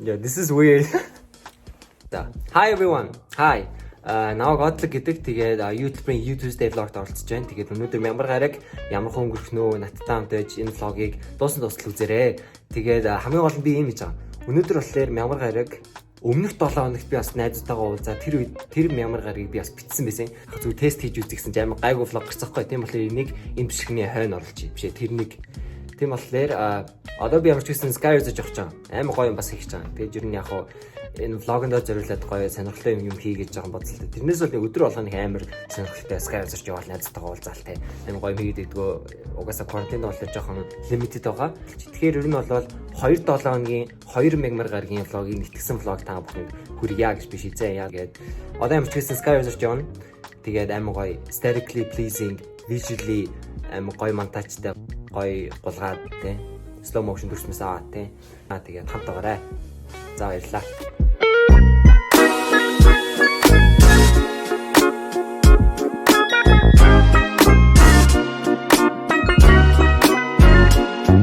Yeah, this is weird. Hi everyone. Hi. Now Godlog гэдэг тэгээд YouTube-ийн YouTube vlog-д оролцож байна. Тэгээд өнөөдөр мямар гараг ямар хүн өнгөрөх нөө надтай хамт байж энэ vlog-ыг дуусна дуустал үзээрэй. Тэгээд хамгийн гол нь би юм хийж байгаа. Өнөөдөр болохоор мямар гараг өмнөх 7 хоногт би бас найзуудтайгаа уулзаад тэр мямар гарагийг би бас битсэн байсан. Зөв тест хийж үзэх гэсэн чинь амар гайгүй vlog гарцгаахгүй. Тийм болохоор энийг энэ бишгний хойно оруулчих. Бишээ тэрнийг. Тийм болохоор одоо би ямар ч гэсэн Sky үзэж явах гэж байгаа. Амар гоё юм бас хийж байгаа. Тэгээд ер нь яг хуу энэ влогондоо зориулаад гоё сонирхолтой юм хийгээд байгаа бодлоо. Тэрнээс бол өдөр болгоно их амар сонирхолтой Sky үзэж яваад найзтайгаа уулзаал те. Амар гоё хийгээд идэгөө угаасаа квартиранд болохоор жоохон limited байгаа. Тэгэхээр ер нь бол 2-7 хоногийн 2 мегмар гаргийн влогийг нэгтгэсэн влог та бүхэнд хүргье гэж би шийдсэн яа гээд. Одоо ямар ч гэсэн Sky үзэж явна. Тэгээд амар гоё aesthetically pleasing, visually амар гоё монтажтай гоё гулгаад те. Slow motion дүрсмээс аваад те. Тэгээд хамтаагаарай. За баярлалаа.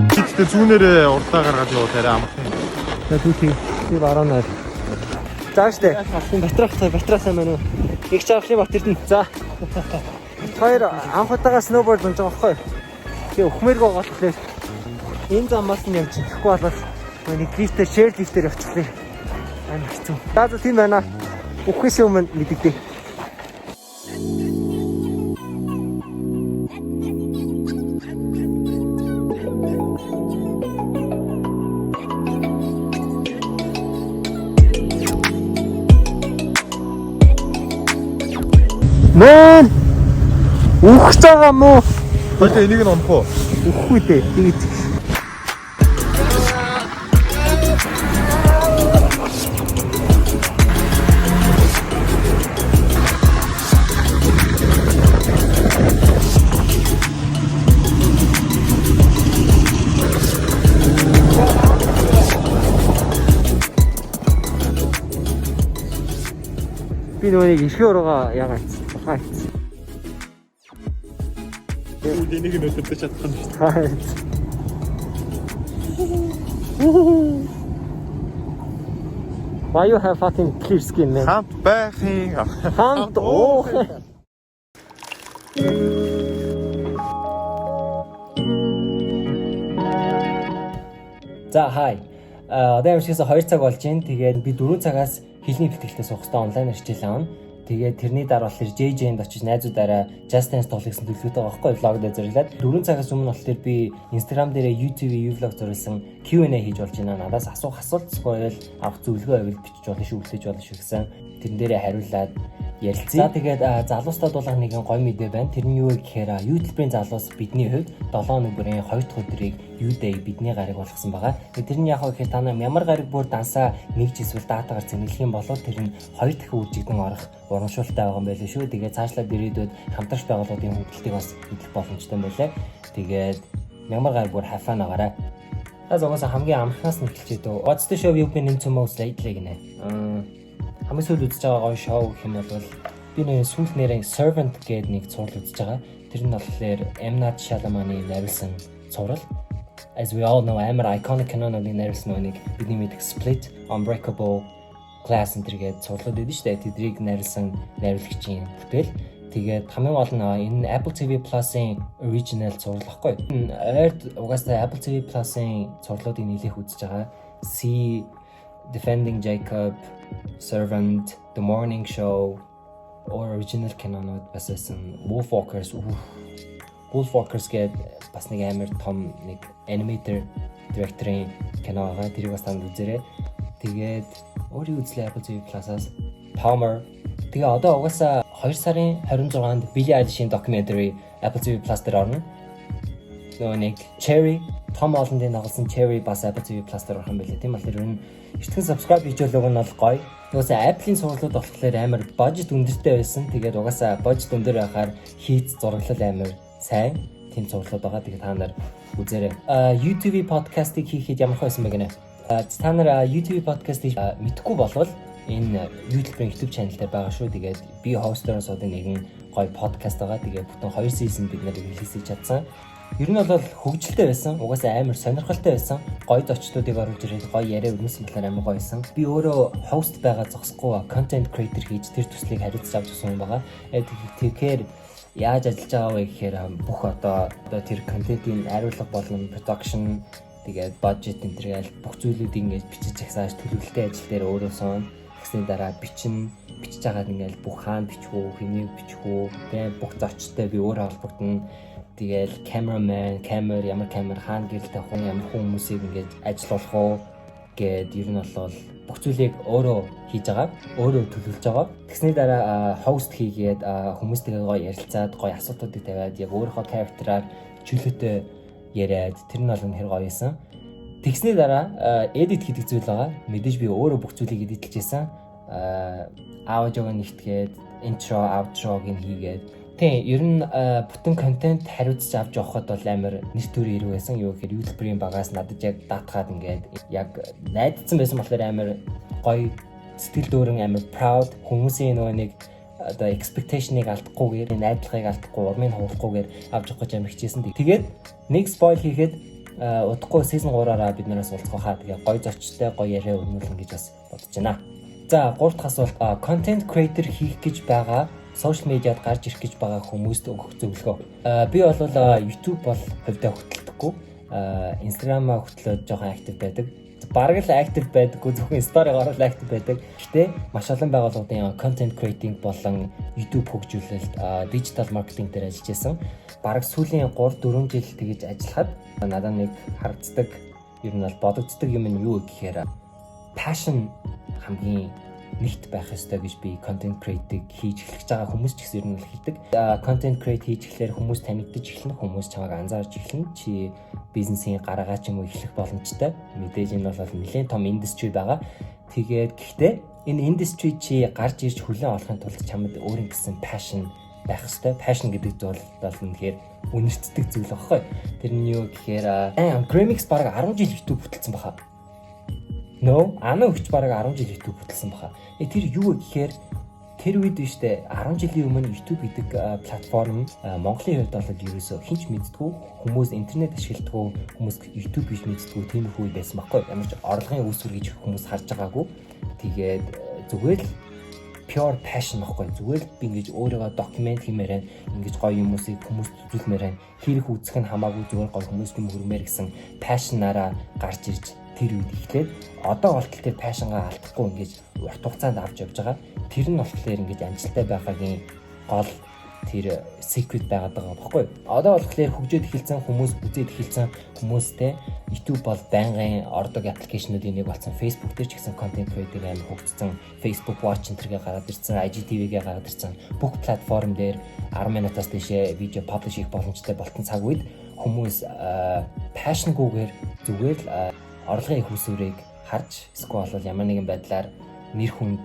Тэгтээ зүүнээрээ урдаа гаргаад явуул арай амархан. За түүхий би бараанаар. Зааштай. Батраасаа мань уу. Их чавхлын бат ирдэн. За. Хоёр анхудаагаа сноуборд унж байгаа байхгүй. Тэгээ өхмөргөө голхлээ. Энэ замаас нь явж ирэхгүй болол нэг лифтээр шеэр лифтээр явчихлаа. Амар хэцүү. За тийм байна. Үхээс өмнө мэддэгдээ. Мөн үхэж байгаа мó? Хоёул энийг нь унах уу? Үхгүй дээ. Тэгэж. Би нүунийг ихээр ургаа ягаад хаац. Энийг нь өдөртөж чадах юм шүү дээ. Why you have fucking clear skin, man? Хамт байхын. Хамт оо. За хай. Одоо юм шигээс 2 цаг болж байна. Тэгээд би 4 цагаас хэлний бэлтгэлтэй суух хэрэгтэй онлайн хичээл авна. Тэгээд тэрний дараа болохоор JJ-нд очиж найзуудаараа Just Dance тоглох гэсэн төлөвлөгөөтэй байгаа байхгүй vlog дээр зориулаад 4 цагаас өмнө болохоор би Instagram дээрээ YouTube vlog зориулсан Q&A хийж болж байна. Надаас асуулт байвал авах зөвлөгөө байвал бичиж болно шүү, үлдээж болно шүү гэсэн. Тэрэн дээрээ хариулаад ярилцъя. За тэгээд залуустад бол нэгэн гоё мэдээ байна. Тэр нь юу вэ гэхээр YouTube-ийн залуус бидний хувьд 7 өнөөрийн 2 дахь өдрийг U-Day бидний гариг болгосон байгаа. Тэр нь яг гэхээр та нар ямар гариг бүр дансаа нэгж эсвэл датагаар зэмлэх юм бол тэр нь 2 дахин үжигдэн орох урамшуултай байгаа юм байлээ шүү. Тэгээд цаашлаад ирээдүйд хамтарч байгууллагын хөгжлөлтийг бас идэх боломжтой юм байлээ. Тэгээд ямар гариг бүр хафан агаарай. Угаасаа хамгийн амархнаас нь эхэлж идэв. What's the show you've been into most lately гинэ. Хамгийн сүүл үзэж байгаа гоё шоу гэх юм бол би нэг сүүл нэрийн Servant гэдэг нэг цуврал үзэж байгаа. Тэр нь болохоор M. Night Shyamalan-ы найруулсан цуврал. As we all know, амар iconic кинонуудыг найруулсан нэг бидний мэддэг Split, Unbreakable, Glass энтергээд цувралууд байдаг шүү дээ. Тэдрийг найруулсан найруулагчийн бүтээл. Тэгээд хамгийн гол нь энэ Apple TV Plus-ын original цуврал баггүй. Ойрд угаасаа Apple TV Plus-ын цувралуудыг нэлээх үзэж байгаа. See Defending Jacob, Servant, The Morning Show, original кинонууд бас байсан. Wolfwalkers гэдэг бас нэг амар том нэг animator director-ийн кино байгаа. Тэрийг бас танд үзээрэй. Тэгээд өөрийн үзлээ Apple TV Plus-аас Palmer. Тэгээ одоо угаасаа 2 сарын 26-нд Billie Eilish-ийн documentary Apple TV Plus дээр орно. Нөгөө нэг Cherry, Tom Holland-ийн тоглосон Cherry бас Apple TV Plus дээр орох юм байлээ. Тийм болохоор ер нь эртхэн subscribe хийж байгаа нь бол гоё. Угаасаа Apple-ийн сурлууд болохоор амар budget өндөртэй байсан. Тэгээд угаасаа budget өндөр байхаар хийц зураглал амар сайн тийм сурлууд байгаа. Тэгээд та нар үзээрэй. YouTube podcast-ыг хийхэд ямар байсан бэ гэнэ? Та нар YouTube podcast-ийг мэдхгүй болвол энэ YouTube channel дээр байгаа шүү. Тэгээд би хостороос одоо нэгэн гоё подкаст байгаа. Тэгээд бүтэн 2 season бид нэр релиз хийж чадсан. Ер нь бол хөгжилтэй байсан. Угаасаа амар сонирхолтой байсан. Гоё зочдуудыг оруулж ирээд гоё яриа өрнөсөн болохоор амар гоё байсан. Би өөрөө host байгаа зогсохгүй content creator хийж тэр төслийг хариуцж авч өгсөн юм байгаа. Тэгэхээр яаж ажиллаж байгаа вэ гэхээр бүх одоо тэр контентын хариулга болон production тэгээд budget энэ төргээл бүх зүйлүүд ингэж бичиж агсааж төлөвлөлттэй ажил дээр өөрөөсөө тэгсний дараа бичиж байгаа ингээл бүх хаана бичих үү, хэнийг бичих үү, тэгээд бүх зочдтой би өөрөө холбогдно. Тэгээд камер ямар камер хаана гэрэл тавих вэ, ямар хүмүүсийг ингэж ажиллуулах уу гэд ер нь бол бүх зүйлийг өөрөө хийж байгаа, өөрөө төлөвлөж байгаа. Тэгсний дараа host хийгээд хүмүүстэйгээ гоё ярилцаад, гоё асуултуудыг тавиад яг өөрийнхөө character-аар чөлөөтэй яриад тэр нь бол үнэхээр гоё байсан. Тэгсний дараа edit гэдэг зүйл байгаа. Мэдээж би өөрөө бүх зүйлийг эдитлж байсан. Аудиог нэгтгээд intro, outro-г хийгээд тийм ер нь бүтэн контент хариуцж авч явахад бол амар нэр төрийн хэрэг байсан. Юу гэхээр YouTube-ийн багаас надад яг даатгаад ингээд яг найдсан байсан болохоор амар гоё сэтгэл дүүрэн амар proud хүмүүсийн нөгөө нэг одоо expectation-ыг алдахгүйгээр найдлагыг алдахгүй урмыг хуурахгүйгээр авч явах гэж амар хичээсэн. Тэгээд нэг spoil хийхэд удахгүй season 3-аараа бид нараас уулзах хаа. Тэгээ гоё зочтой гоё яриа өрнүүлэн гэж бас бодож байна. За 3 дахь асуулт content creator хийх гэж байгаа social media-д гарч ирэх гэж байгаа хүмүүст өгөх зөвлөгөө. Би бол YouTube бол хувьдаа хөтөлдөггүй. Instagram-аа хөтлөөд жоохон active байдаг. Бараг л active байдаггүй, зөвхөн story-гаар л active байдаг. Гэхдээ маш олон байгууллагуудын content creating болон YouTube хөгжүүлэлт, digital marketing дээр ажиллаж байсан. Бараг сүүлийн 3-4 жил тэгэж ажиллахад надад нэг харагддаг, ер нь бол бодогддог юм нь юу гэхээр passion хамгийн нэгт байх ёстой гэж би content creating хийж эхлэж байгаа хүмүүс ч гэсэн ер нь л хэлдэг. Content create хийж эхлэхээр хүмүүс танигдаж эхэлнэ, хүмүүс чамайг анзаарч эхэлнэ. Чи бизнесийн гараагаа ч юм уу эхлэх боломжтой. Мэдээж энэ бол нэлээд том industry байгаа. Тэгээд гэхдээ энэ industry чи гарч ирж хүлээн авахын тулд чамд өөрийн гэсэн passion байх ёстой. Passion гэдэг зүйл бол үнэхээр үнэртдэг зүйл багхгүй. Тэр нь юу гэхээр Gramix бараг 10 жил YouTube хөтэлсэн баха. Ана өгч бараг 10 жил YouTube хөтэлсэн баха. Тэр юу гэхээр тэр үед биштэй 10 жилийн өмнө YouTube гэдэг платформ Монголын хувьд бол ерөөсөө хинч мэддэггүй, хүмүүс интернет ашигладаг, хүмүүс YouTube биш мэддэггүй тиймэрхүү үе байсан байхгүй. Ямар ч орлогын үүсвэр гэж хүмүүс харж байгаагүй. Тэгээд зүгээр л pure passion байхгүй. Зүгээр л би ингэж өөрийгөө докюмент хиймээрэн, ингэж гоё хүмүүсийг хүмүүст үзүүлмээрэн, хэрэг үзэх нь хамаагүй зүгээр гоё хүмүүст юм хөрмээр гэсэн passion-аараа гарч ирж тэр үед ихлээд одоо болтол тэр passion-гаа алдахгүй ингэж урт хугацаанд авч явж байгаа. Тэр нь болохоор ингэж амжилттай байхагийн гол тэр secret байгаад байгаа байхгүй. Одоо болохоор хөгжөөд эхэлсэн хүмүүс, үзээд эхэлсэн хүмүүстэй YouTube бол байнгын ордог аппликейшнуудын нэг болсон. Facebook дээр ч гэсэн content creator амар хөгжсөн. Facebook Watch энтергээ гараад ирсэн, IGTV-гээ гараад ирсэн. Бүх платформ дээр 10 минутаас дэше видео publish хийх боломжтой болтон цаг үед хүмүүс passion-гүйгээр зүгээр л орлогын их усүрийг харж эсвэл ямар нэгэн байдлаар нэр хүнд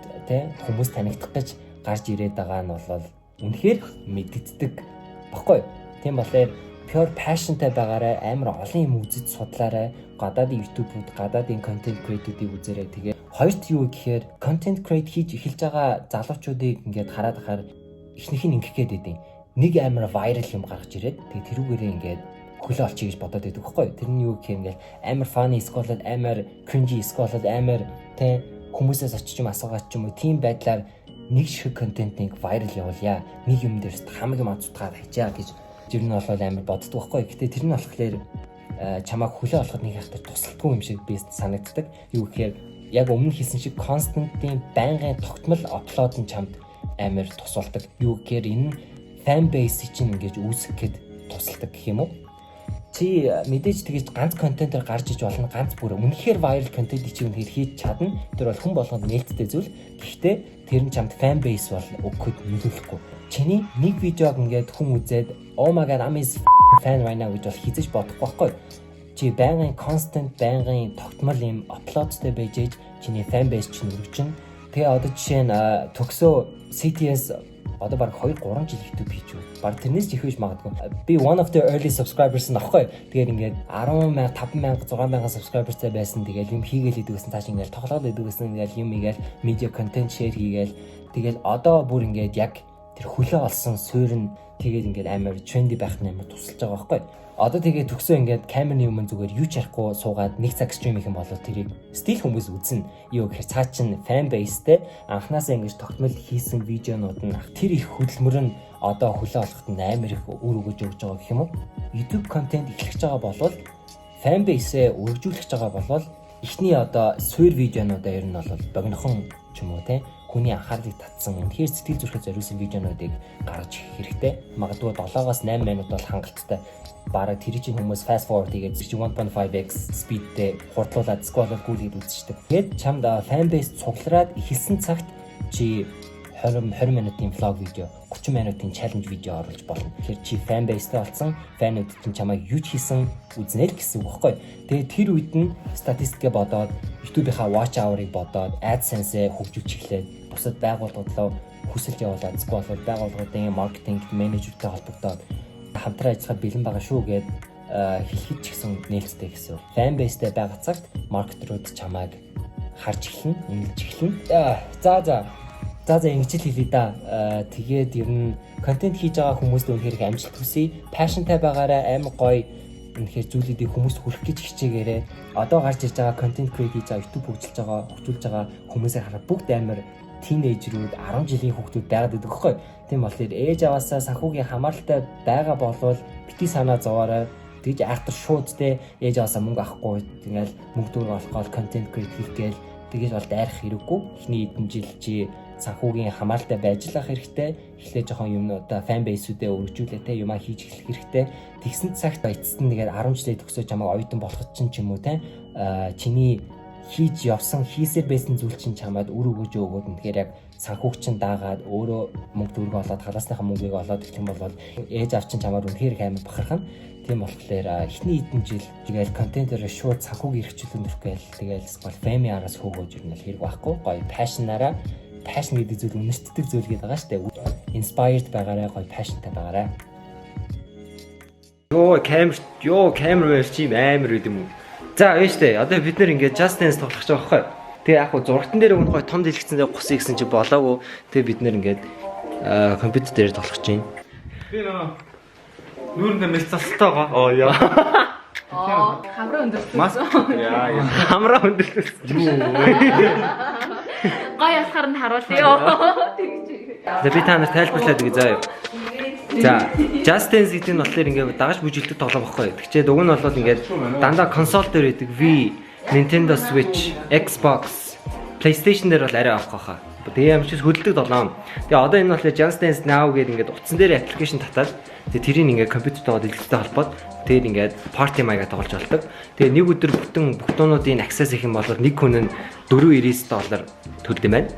хүмүүс танигдах гэж гарч ирээд байгаа нь бол үнэхээр мэддэгдэг баггүй. Тийм болохоор pure passionтай байгаарай, амар олон юм үзэж судлаарай, гадаадын YouTube-ууд, гадаадын content creator-уудыг үзээрэй. Тэгээ хоёрт юу гэхээр content create хийж эхэлж байгаа залуучуудыг ингээд хараад ахаар ихнийх нь ингэх гээд байдیں۔ Нэг амар viral юм гаргаж ирээд тэгээ тэрүүгээрээ ингээд хөлөө олчих гэж бодоод байдаг байхгүй. Тэр нь юу гэхээр ингээл амар funny сколод амар cringy сколод амар хүмүүсээс очиж юм асуугаад ч юм уу тийм байдлаар нэг шиг контентыг viral явуулъя. Нэг юм дээрс хамаг юм ацутгаад хайчаа гэж ер нь бол амар боддог байхгүй. Гэтэ тэр нь болохоор чамайг хөлөө олоход нэг хахтар тусалдгүй юм шиг би санагддаг. Юу гэхээр яг өмнө хэлсэн шиг константын байнгын тогтмол апплод нь чамд амар тусалдаг. Юу гэхээр энэ fan base чинь ингэж үүсгэх гээд тусалдаг гэх юм уу? Чи мэдээж тэгэж ганц контентээр гарч иж болно, ганц бүр үнэхээр viral контент чи үнэхээр хийж чадна. Тэр бол хүн болгонд нээлттэй зүйл. Гэхдээ тэр нь чамд fan base бол өгөхөд нөлөөлөхгүй. Чиний нэг видеог ингээд хүн үзээд oh my god I'm his fan right now гэж бол хизэж бодохгүй байхгүй. Чи байнгын constant, байнгын тогтмол юм апплодтой байж ээж чиний fan base чинь өргөжин. Тэгээ одоо жишээ нь төгсөө CTS одоо баг 2-3 жил YouTube хийж байна. Баг тэрнээс ч их биш магадгүй. Би one of the early subscribers нөхгүй. Тэгээд ингээд 10,000, 5,000, 6,000 subscribersтай байсан. Тэгээд юм хийгээл идэг гэсэн цааш ингээд тоглоод идэг гэсэн ингээд юм игээл media content share хийгээл. Тэгээд одоо бүр ингээд яг тэр хөлөө олсон суурь нь тэгээд ингээд амар trendy байх нь амар тусалж байгаа байхгүй. Одоо тэгээд төгсөө ингээд камерны өмнө зүгээр юу ч ярихгүй суугаад нэг цаг стрим хийх юм бол тэрийг стил хүмүүс үзнэ. Юу гэхээр цаа чин fan base-тэй анханасаа ингэж тогтмол хийсэн видеонууд нь тэр их хөдөлмөр нь одоо хөлөө олоход амар их үр өгж өгж байгаа гэх юм уу? YouTube контент эхлэж байгаа болвол fan base-ээ үргэлжлүүлж байгаа болвол эхний одоо суурь видеонуудаа ер нь бол богинохон ч юм уу те хүний анхаарлыг татсан үнэхээр сэтгэл зүрэхэд зориулсан видеонуудыг гаргаж ирэх хэрэгтэй. Магадгүй 7-8 минут бол хангалттай. Бараг тэр чинь хүмүүс fast forward хийгээд 1.5x speedтэй хурдлуулад scroll гүйлгээд үзчихдэг. Тэгээд чамд fan base цуглараад эхэлсэн цагт чи 20 минутын vlog видео, 30 минутын challenge видео оруулж болно. Тэгэхээр чи fan base-тэй болсон, фанууд нь чамайг юу ч хийсэн үзнэ л гэсэн үг байхгүй. Тэгээд тэр үед нь статистикээ бодоод, YouTube-ийнхаа watch hour-ыг бодоод, AdSense-ээ хөгжүүлж эхлээд бусад байгууллагууд хүсэлж явуулаад scroll байгууллагуудын маркетинг менежертэй холбогдоод хамтран ажиллахад бэлэн байгаа шүү гэд хэлэхэд ч гэсэн нээлттэй гэсэн. Fan base-тэй байгаа цагт маркетерууд чамайг харж эхэлнэ, үнэлж эхэлнэ. За ингэж л хэлээ да. Тэгээд ер нь контент хийж байгаа хүмүүст үнэхээр амжилт хүсье. Passionтай байгаарай, амар гоё үнэхээр зүйлүүдийг хүмүүст хүргэх гэж хичээгээрэй. Одоо гарч ирж байгаа контент create хийж байгаа, YouTube хөгжүүлж байгаа хүмүүсээ хараад бүгд амар тинейжрүүд 10 жилийн хүүхдүүд байгаад байдаг байхгүй. Тийм болохоор ээж аваасаа санхүүгийн хамааралтай байгаа болвол бити санаа зовоорой. Тэгж айхтар шууд те ээж аваасаа мөнгө авахгүй тэгэл мөнгө дөрөв олохоор контент create хийх гээл тэгэж бол дайрах хэрэггүй. Эхний хэдэн жил чи санхүүгийн хамааралтай байж л ах хэрэгтэй. Эхлээ жоохон юмнуудаа fan base-үүдээ өргөжүүлээ те юмаа хийж эхлэх хэрэгтэй. Тэгсэн цагт эцэст нь тэгээд 10 жилээ төгсөөж чамайг оюутан болоход ч юм уу те чиний хийж явсан хийсээр байсан зүйл чинь чамайг үр өгөж өгөөд үнэхээр яг санхүүг чинь даагаад өөрөө мөнгө төгрөг олоод халаасныхаа мөнгийг олоод гэх юм бол ээж авч чинь чамайг үнэхээр амар бахархна. Тийм болохоор эхний хэдэн жил тэгэл контентээр шууд санхүүг эрхчлүүлэн өрөх гээл тэгэл сквал фэми араас хөөгөөж ирнэ л хэрэг байхгүй гоё пашнаараа пашн гэдэг зүйл үнэртдэг зүйл гэдэг байгаа шүү дээ. Inspired байгаарай, гоё пашнтай байгаарай. Камер чи амар үт юм уу? За ээж дээ. Одоо бид нэр ингээд Just Dance тоглох гэж байгаа байхгүй. Тэгээ яг хуу зургатан дээр өгнө гоё том дэлгэцэн дээр гусъя гэсэн чи болоогүй. Тэгээ бид нэр ингээд компьютер дээр тоглох гэж байна. Би нүүрэндээ мэл цалтаа байгаа. Оо яа. Хамраа өндөрсөн. Яа. Хамраа өндөрсөн. Гой алхаар нь харуулъя. За би та нарт тайлбарлаад өгье заа юу. За Just Dance гэдэг нь болохоор ингээд дагаж бүжиглдэг тоглоом байхгүй. Тэгчээд уг нь бол ингээд дандаа консол дээр байдаг Wii, Nintendo Switch, Xbox, PlayStation дээр бол арай авах байхаа. Тэгээ юм чис хөдөлдөг тоглоом. Тэгээ одоо энэ болохоор Just Dance Now гэдэг ингээд утсан дээр аппликейшн татаад тэгээ тэрийг ингээд компьютертэйгээ дэлгэцтэй холбоод тэгээд ингээд party mega тоглож болдог. Тэгээ нэг өдөр бүхтүүнуудын access их юм бол нэг хүн нь $4.99 төлдөг юм байна.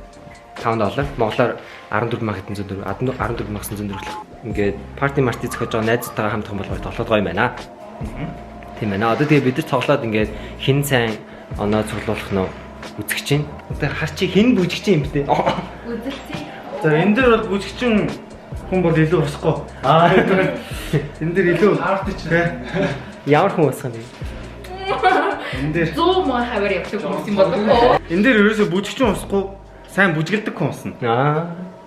$5 Монголоор 14,904 ингээд party marty зөхөж байгаа найзтайгаа хамт тоглох тоглоод гоё юм байна. Тийм байна. Одоо тэгээ бид нар тоглоод ингээд хин сайн оноо цуглуулах нь үзэж чинь. Одоо хар чи хин бүжигч юм бэ? Үзэлцээ. За энэ дээр бол бүжигчин хүн бол илүү усахгүй. Энэ дээр илүү хаарч чинь. Ямар хүн усах юм бэ? Энэ дээр 100 муу хавар явдаг хүмүүс юм болов. энэ дээр ерөөсө бүжигчин усахгүй, сайн бүжгэлдэг хүн усна.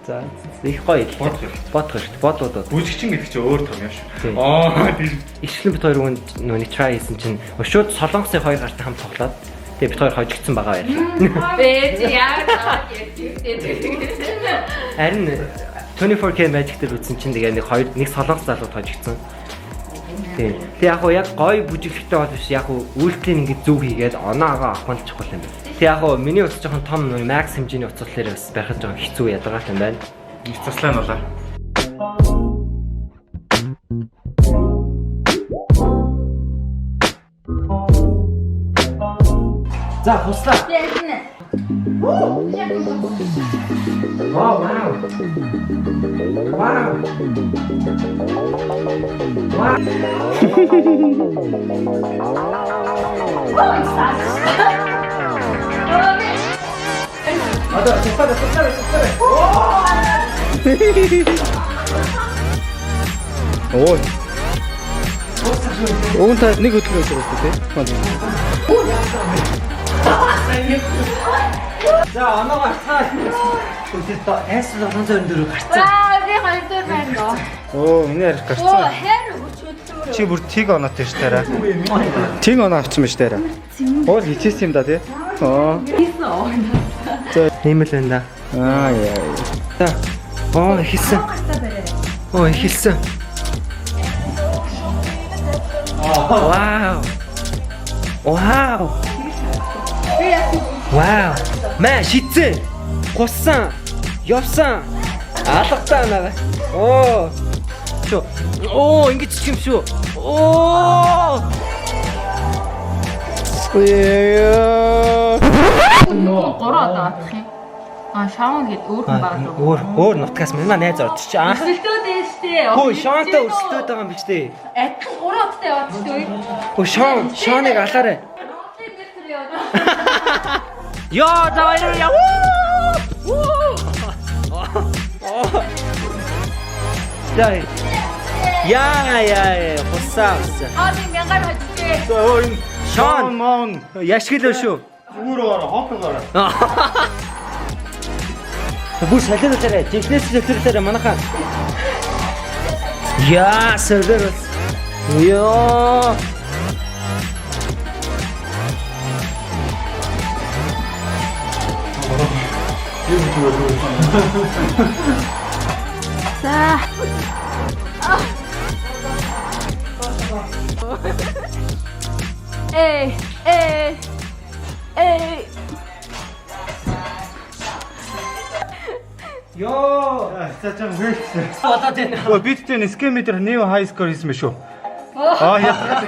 За их гоё бодох. Бүжигчин гэдэг чинь өөр том юм шүү. Тийм. Ишлэн бит хоёр хүн нүуний try хийсэн чинь шууд солонгосын хоёр гартай хамт тоглоод тэгээ бит хоёр хожигдсан байгаа байлаа. Бэж яа. Харин 24K Magic дээр үзсэн чинь тэгээ нэг солонгос залууд хожигдсан. Тийм. Тэг яг гоё бүжиглэхтэй бол биш яг үйлдэлийн ингэ зүг хийгээд оноогоо авах нь чухал юм байна. Тэг яг миний утас жоохон том max хэмжээний утас болохоор бас байхад жоохон хэцүү ядаргаатай юм байна. Заслаа нь болоо. За хуслаа. Wow. Ada, cepat. Ой. Уунта нэг өдөр байж байгаа тийм. За оноогоо цаа. Өдөртөө S624 гарцсан. Аа, би хоёр дээр байна доо. Оо, энэ ярих Оо, гарцсан. хайр өчигдөр. Чи бүр тиг оноотой ш тараа. Тиг оноо авсан биш тараа. Уул хичээсэн юм да тий. Оо. За, ийм л байна да. Аа яа. За. Оо, хийсэн. Оо, хийсэн. Вау. Вау. Вау. Мэ шитсэн. Гуссан. Явсан. Алгатаа наваа. Оо. Чо. Оо, ингэж ч юм шүү. Оо. Яа. Гороо даах юм. Аа, шаун гээд өөр хүн байгаа. Өөр нутгаас манай найз орж чи аа. Өрсөлдөөд ээ штэ. Хөө шаантай өрсөлдөд байгаа юм биш үү? Адилхан гуравтай яваад штэ. Хөө шааныг алаарай. Яа, давай яа. Дай. Яа, хусаас. Аа, би мянгаар хачиг. Ой, Шаан маун. яшгил шүү. Үүрээр хопгоор. Бүр салиулаарай. Технэс хэлэрээр манайхаа. Яа, сервер. Яа. За. Эй. Йоо. За вэлсэн. Одоо тань. Ой, бидтэй скеметр new high score хийсэн мэ шүү. Аа яа.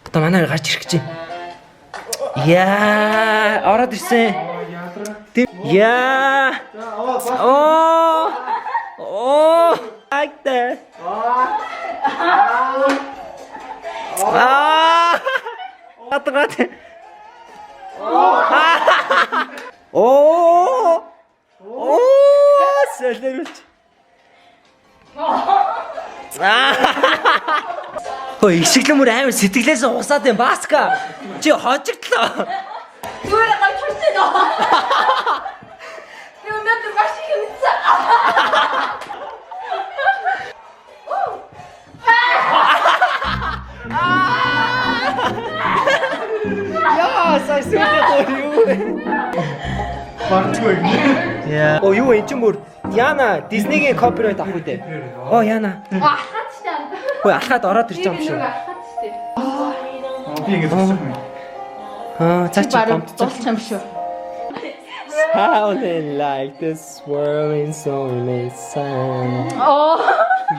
Одоо манай гарч ирэх гэж байна. Яа, ороод ирсэн. Тэм. Яа. Оо. Like that. Атгат. Оо. Сэлэрч. Хөөе, ишиглэмүр амар сэтгэлээс усаад юм баска. Чи хожигдлоо. Зүгээр гавч хүрсэн нөө. Би өнөөдөр маш их мэдсэн. Яа, сайсуугаа юу. Барчгүй. Яа. Оо юу энэ ч мөр Яна Disney-гийн копирайт авах үү? Оо Яна. Ахаад штэ. Хөөе алхаад ороод ирж байгаа юм шүү. Ахаад штэ. Би ингэж болчихсон юм. Цаа чи Дуусах юм шүү. Sounding like the swirling song in sun. Оо.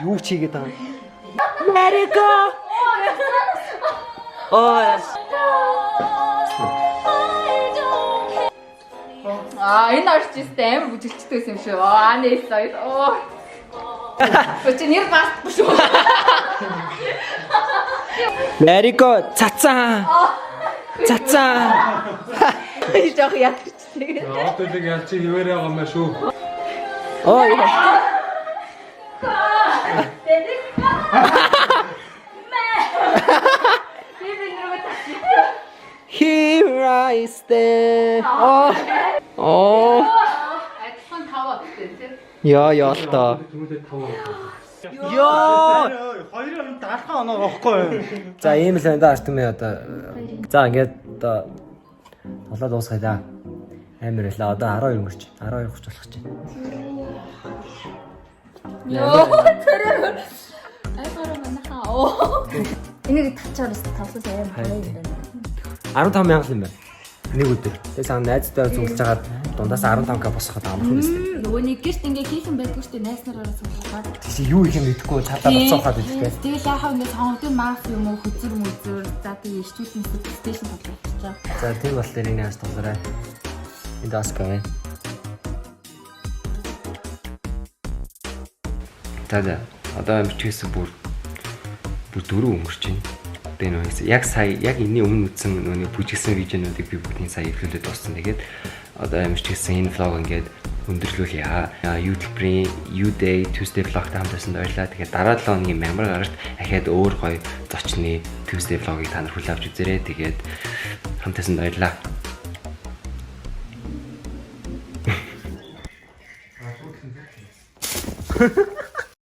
Юу ч хийгээд байгаа юм. Let it go. Oh. Аа, энэ артист амар бүжигчтэй юм шүү. Аа, нээсээ. Оо. Өчигдөр нэр баст шүү. Let it go. Цацаа. Би жоох ятчихтэй. Одоо л ялч хിവэрэ байгаа юм шүү. Oh yeah. Here I stand. Oh. Адилхан тав авдаг тийм. Яа яалтаа. Түрүүлээ 5 Яа. Хоёрын даалхан оноо واخгүй. За ийм л байна да артмын одоо. За ингээд одоо толоо дуусгая да. Амар байлаа. Одоо 12 өнгөрч. 12 30 болох чинь. Йоо, тэр. Айгараа манайхаа. Оо. Энийг тавчаар тавсаж аим хараа юм байна. 15,000 юм байна. Нэг өдөр. Тэгээ сая найзтай зөвлөж хагаад дундаас 15k босгоход амархан байсан. Нөгөө нэг гэрт ингээ хийсэн байдгүй шүү дээ. Найснараа суулгаад. Тэгсэн юу их юм мэдэхгүй цаадаа буцаахад хэлдэг. Тэгэл яхаа ингээ сонгодог маф юм уу хөзөр мөзөр за тэгээ ичүүлсэн стейшн бодлоо. За тийм бол тэр энэ хас тоглоорой. Энд аска байна. За одоо амжилтсан бүр 4 өнгөрч байна. Тэгээ нөөс яг сая яг энэний өмнө үзсэн нөгөө бүжигсэн видеонуудыг би бүгдийг сая эвлүүлээд дууссан. Тэгээд одоо амжилтсан энэ влог ингээд өндөрлүүлье. YouTube-ийн U-Day Tuesday vlog-тай хамтдасан баярлалаа. Тэгэхээр дараа 7 хоногийн мямар гарагт ахаад өөр гоё зочны Tuesday vlog-ыг та нар хүлээн авч үзээрэй. Тэгээд хамтдасан баярлалаа.